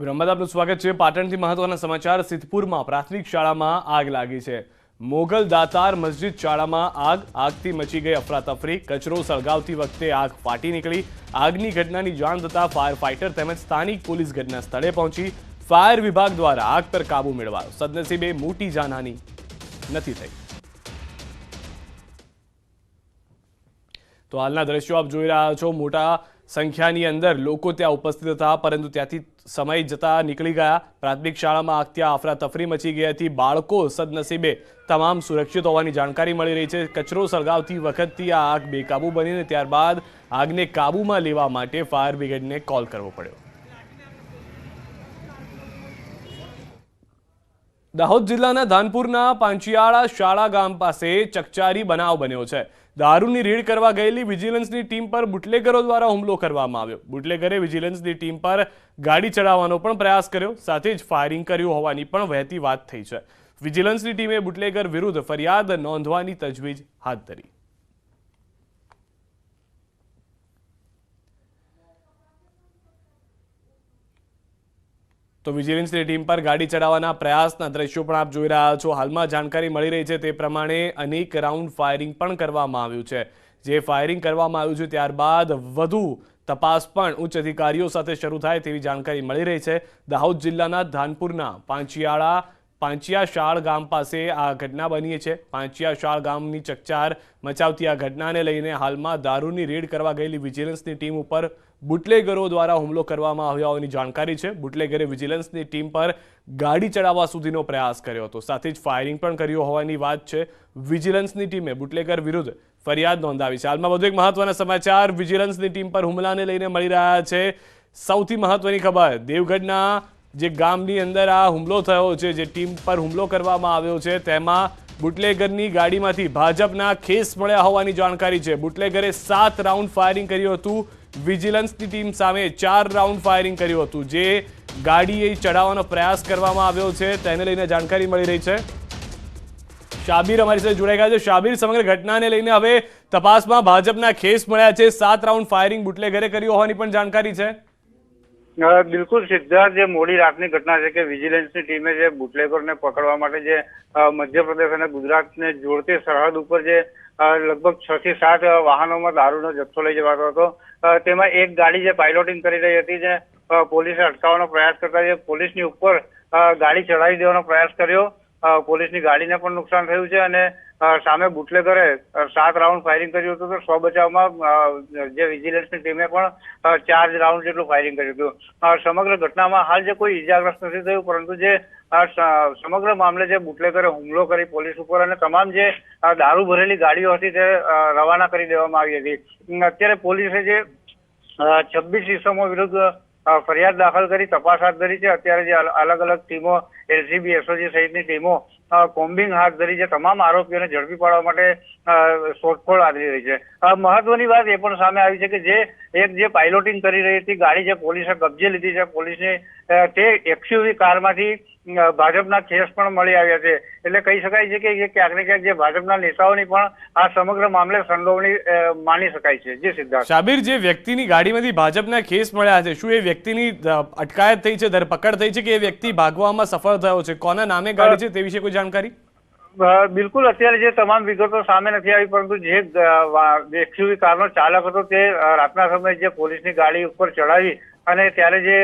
વિરમમાં આપનું સ્વાગત છે। પાટણથી મહત્વના સમાચાર। સિદ્ધપુરમાં પ્રાથમિક શાળામાં આગ લાગી છે। મોગલ દાતાર મસ્જિદ શાળામાં આગથી મચી ગઈ અફરાતફરી। કચરો સળગાવતી વખતે આગ ફાટી નીકળી। આગની ઘટનાની જાણ થતાં ફાયર ફાઇટર તેમજ સ્થાનિક પોલીસ ઘટના સ્થળે પહોંચી ફાયર વિભાગ દ્વારા આગ પર કાબુ મેળવાયો। સદનસીબે મોટી જાનહાની નથી થઈ। તો હાલના દ્રશ્યો આપ જોઈ રહ્યા છો। મોટા સંખ્યાની અંદર લોકો ત્યાં ઉપસ્થિત હતા, પરંતુ ત્યાંથી સમય જતા નીકળી ગયા। પ્રાથમિક શાળામાં આગ ત્યાં અફરાતફરી મચી ગઈ હતી। બાળકો સદનસીબે તમામ સુરક્ષિત હોવાની જાણકારી મળી રહી છે। કચરો સળગાવતી વખતથી આ આગ બેકાબૂ બનીને ત્યારબાદ આગને કાબૂમાં લેવા માટે ફાયર બ્રિગેડને કોલ કરવો પડ્યો। દાહોદ જિલ્લાના ધાનપુરના પાંચિયાળા શાળા ગામ પાસે ચકચારી બનાવ બન્યો છે। દારૂની રેડ કરવા ગયેલી વિજિલન્સની ટીમ પર બુટલેગરો દ્વારા હુમલો કરવામાં આવ્યો। બુટલેગરે વિજિલન્સની ટીમ પર ગાડી ચડાવવાનો પણ પ્રયાસ કર્યો, સાથે જ ફાયરિંગ કર્યું હોવાની પણ વહેતી વાત થઈ છે। વિજિલન્સની ટીમે બુટલેગર વિરુદ્ધ ફરિયાદ નોંધવાની તજવીજ હાથ ધરી। તો વિજિલન્સની ટીમ પર ગાડી ચડાવવાના પ્રયાસના દ્રશ્યો પણ આપ જોઈ રહ્યા છો। હાલમાં જાણકારી મળી રહી છે તે પ્રમાણે અનેક રાઉન્ડ ફાયરિંગ પણ કરવામાં આવ્યું છે। જે ફાયરિંગ કરવામાં આવ્યું છે ત્યારબાદ વધુ તપાસ પણ ઉચ્ચ અધિકારીઓ સાથે શરૂ થાય તેવી જાણકારી મળી રહી છે। દાહોદ જિલ્લાના ધાનપુરના પાંચિયાશાળ ગામ પાસે આ ઘટના બની છે। પાંચિયાશાળ ગામની ચકચાર મચાવતી આ ઘટનાને લઈને હાલમાં દારૂની રેડ કરવા ગયેલી વિજિલન્સની ટીમ ઉપર બુટલેગરો દ્વારા હુમલો કરવામાં આવ્યો હોવાની જાણકારી છે। બુટલેગરે વિજિલન્સની ટીમ પર ગાડી ચડાવવા સુધીનો પ્રયાસ કર્યો હતો, સાથે જ ફાયરિંગ પણ કર્યું હોવાની વાત છે। વિજિલન્સની ટીમે બુટલેગર વિરુદ્ધ ફરિયાદ નોંધાવી છે। હાલમાં વધુ એક મહત્વના સમાચાર વિજિલન્સની ટીમ પર હુમલાને લઈને મળી રહ્યા છે। સૌથી મહત્વની ખબર, દેવગઢના જે ગામની અંદર આ હુમલો થયો છે, જે ટીમ પર હુમલો કરવામાં આવ્યો છે, તેમાં બુટલેગરની ગાડીમાંથી ભાજપના ખેસ મળ્યા હોવાની જાણકારી છે। બુટલેગરે 7 રાઉન્ડ ફાયરિંગ કર્યું હતું। વિજિલન્સની ટીમ સામે 4 રાઉન્ડ ફાયરિંગ કર્યું હતું। જે ગાડીએ ચડાવવાનો પ્રયાસ કરવામાં આવ્યો છે તેને લઈને જાણકારી મળી રહી છે। શાબીર અમારી સાથે જોડાઈ ગયા છે। શાબીર, સમગ્ર ઘટનાને લઈને હવે તપાસમાં ભાજપના ખેસ મળ્યા છે, 7 રાઉન્ડ ફાયરિંગ બુટલેગરે કર્યું હોવાની પણ જાણકારી છે। બિલકુલ સિદ્ધાર્થ, જે મોડી રાતની ઘટના છે કે વિજિલન્સની ટીમે જે બુટલેગરને પકડવા માટે જે મધ્યપ્રદેશ અને ગુજરાતને જોડતી સરહદ ઉપર જે લગભગ 6 થી 7 વાહનોમાં દારૂનો જથ્થો લઈ જવાતો હતો, તેમાં એક ગાડી જે પાયલોટિંગ કરી રહી હતી, જે પોલીસે અટકાવવાનો પ્રયાસ કરતા જે પોલીસની ઉપર ગાડી ચડાવી દેવાનો પ્રયાસ કર્યો। પોલીસની ગાડીને પણ નુકસાન થયું છે અને સામે બુટલેગરે 7 રાઉન્ડ ફાયરિંગ કર્યું હતું। તો સ્વ બચાવમાં જે વિજિલન્સની ટીમે પણ 4 રાઉન્ડ જેટલું ફાયરિંગ કર્યું હતું। સમગ્ર ઘટનામાં હાલ જે કોઈ ઈજાગ્રસ્ત નથી થયું, પરંતુ જે સમગ્ર મામલે જે બુટલેગરે હુમલો કરી પોલીસ ઉપર અને તમામ જે દારૂ ભરેલી ગાડીઓ હતી તે રવાના કરી દેવામાં આવી હતી। અત્યારે પોલીસે જે 26 ઇસમો વિરુદ્ધ ફરિયાદ દાખલ કરી તપાસ હાથ ધરી છે। અત્યારે જે અલગ અલગ ટીમો, એલસીબી, એસઓજી સહિતની ટીમો કોમ્બિંગ હાથ ધરી છે, તમામ આરોપીઓને ઝડપી પાડવા માટે શોધખોળ આદરી રહી છે। મહત્વની વાત એ પણ સામે આવી છે કે જે પાયલોટિંગ કરી રહી હતી ગાડી જે પોલીસે કબજે લીધી છે, પોલીસની તે એક્સયુવી કારમાંથી ભાજપના ખેસ પણ મળી આવ્યા છે। એટલે કહી શકાય છે કે ક્યાંક ને ક્યાંક જે ભાજપના નેતાઓની પણ આ સમગ્ર મામલે સંડોવણી માની શકાય છે। જી સિદ્ધાર્થ। શાબીર, જે વ્યક્તિની ગાડીમાંથી ભાજપના ખેસ મળ્યા છે, શું એ વ્યક્તિની અટકાયત થઈ છે, ધરપકડ થઈ છે કે એ વ્યક્તિ ભાગવામાં સફળ થયો છે? કોના નામે ગાડી છે તે વિશે કોઈ જાણકારી? બિલકુલ અત્યારે જે તમામ વિગતો સામે નથી આવી, પરંતુ જે એક્સયુવી કારનો ચાલક હતો તે રાતના સમયે જે પોલીસની ગાડી ઉપર ચડાવી અને ત્યારે જે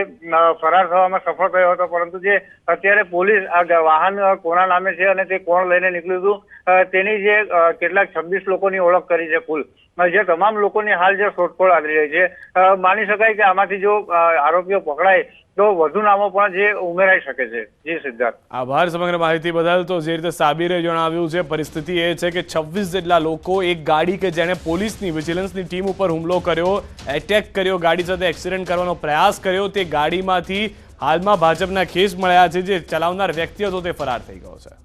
ફરાર થવામાં સફળ થયો હતો, પરંતુ જે અત્યારે પોલીસ આ વાહન કોના નામે છે અને તે કોણ લઈને નીકળ્યું હતું તેની જે કેટલાક 26 લોકોની ઓળખ કરી છે કુલ, જે તમામ લોકોની હાલ જે શોધખોળ આદરી રહી છે। માની શકાય કે આમાંથી જો આરોપીઓ પકડાય તો વધુ નામો પણ જે ઉમેરાઈ શકે છે। જી સિદ્ધાર્થ, આભાર સમગ્ર માહિતી બદલ। તો જે રીતે સાબીરે જણાવ્યું છે, પરિસ્થિતિ એ છે કે 26 જેટલા લોકો, એક ગાડી કે જેણે પોલીસની વિજિલન્સની ટીમ ઉપર હુમલો કર્યો, એટેક કર્યો, ગાડી સાથે એક્સિડન્ટ કરવાનો પ્રયાસ કર્યો, તે ગાડીમાંથી હાલમાં ભાજપના ખેસ મળ્યા છે। જે ચલાવનાર વ્યક્તિ હતો તે ફરાર થઈ ગયો છે।